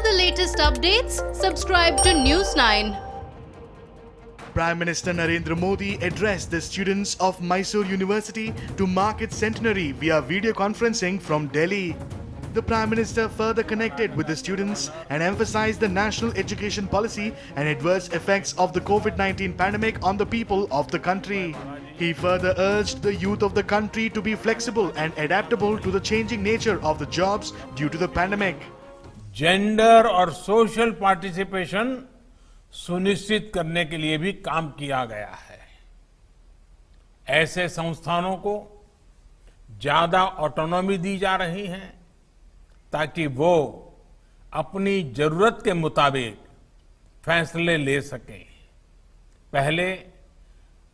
the latest updates, subscribe to News 9. Prime Minister Narendra Modi addressed the students of Mysore University to mark its centenary via video conferencing from Delhi. The Prime Minister further connected with the students and emphasized the national education policy and adverse effects of the COVID-19 pandemic on the people of the country. He further urged the youth of the country to be flexible and adaptable to the changing nature of the jobs due to the pandemic. Gender और social participation सुनिश्चित करने के लिए भी काम किया गया है। ऐसे संस्थानों को ज्यादा ऑटोनॉमी दी जा रही है ताकि वो अपनी जरूरत के मुताबिक फैसले ले सकें। पहले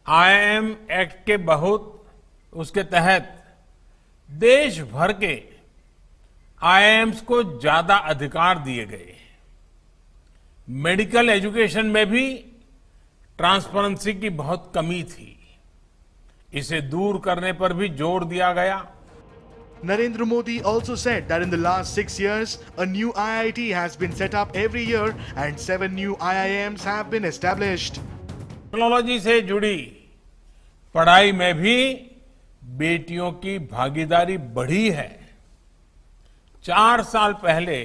आईआईएम एक्ट के उसके तहत देश भर के आईआईएम्स को ज्यादा अधिकार दिए गए। मेडिकल एजुकेशन में भी ट्रांसपेरेंसी की बहुत कमी थी, इसे दूर करने पर भी जोर दिया गया। Narendra Modi also said that in the last 6 years, a new IIT has been set up every year and 7 new IIMs have been established. Technology से जुड़ी पढ़ाई में भी बेटियों की भागीदारी बढ़ी है। 4 साल पहले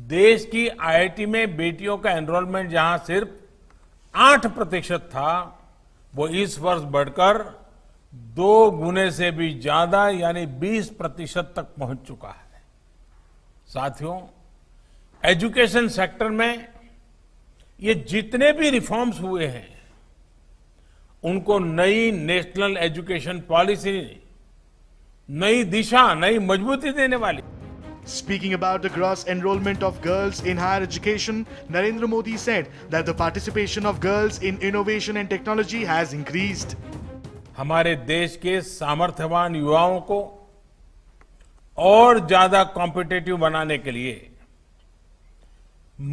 देश की आईआईटी में बेटियों का एनरोलमेंट जहां सिर्फ 8% था, वो इस वर्ष बढ़कर 2 गुने से भी ज्यादा यानी 20% तक पहुंच चुका है। साथियों, एजुकेशन सेक्टर में ये जितने भी रिफॉर्म्स हुए हैं, उनको नई नेशनल एजुकेशन पॉलिसी, नई दिशा, नई मजबूती देने वाली। Speaking about the gross enrollment of girls in higher education, Narendra Modi said that the participation of girls in innovation and technology has increased. हमारे देश के सामर्थ्यवान युवाओं को और ज्यादा कॉम्पिटिटिव बनाने के लिए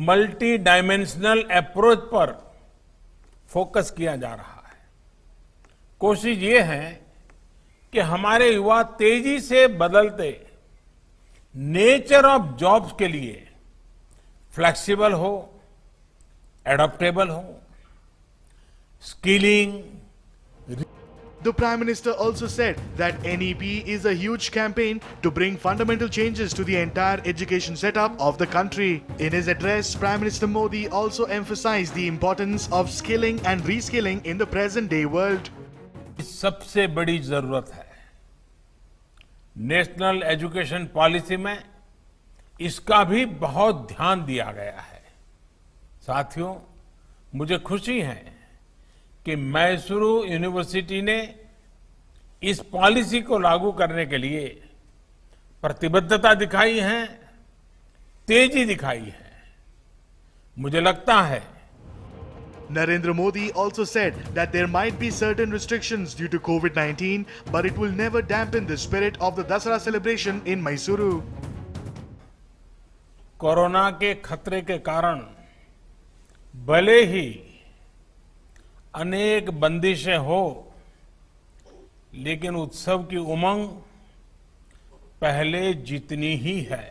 मल्टी डायमेंशनल अप्रोच पर फोकस किया जा रहा है। कोशिश ये है कि हमारे युवा तेजी से बदलते नेचर ऑफ जॉब्स के लिए फ्लेक्सिबल हो, एडॉप्टेबल हो, skilling. The Prime Minister also said that NEP is a huge campaign to bring fundamental changes to the entire education setup of the country. In his address, Prime Minister Modi also emphasized the importance of skilling and reskilling in the present day world. सबसे बड़ी जरूरत है national education policy में, इसका भी बहुत ध्यान दिया गया है। साथियों, मुझे खुशी है कि मैसूरू यूनिवर्सिटी ने इस पॉलिसी को लागू करने के लिए प्रतिबद्धता दिखाई है, तेजी दिखाई है। मुझे लगता है Narendra Modi also said that there might be certain restrictions due to COVID-19, but it will never dampen the spirit of the Dasara celebration in Mysuru. Corona के खतरे के कारण भले ही अनेक बंदिशें हो, लेकिन उत्सव की उमंग पहले जितनी ही है।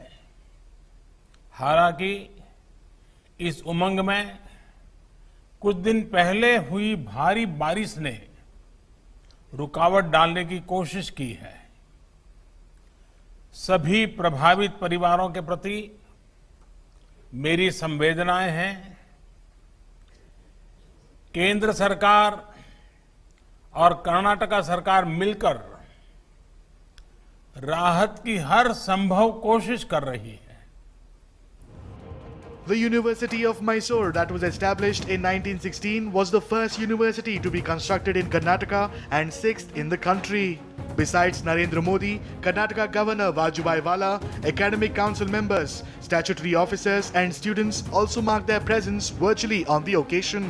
हालांकि इस उमंग में कुछ दिन पहले हुई भारी बारिश ने रुकावट डालने की कोशिश की है। सभी प्रभावित परिवारों के प्रति मेरी संवेदनाएं हैं। केंद्र सरकार और कर्नाटका सरकार मिलकर राहत की हर संभव कोशिश कर रही है। The University of Mysore, that was established in 1916, was the first university to be constructed in Karnataka and 6th in the country. Besides Narendra Modi, Karnataka Governor Vajubhai Vala, Academic Council members, statutory officers and students also marked their presence virtually on the occasion.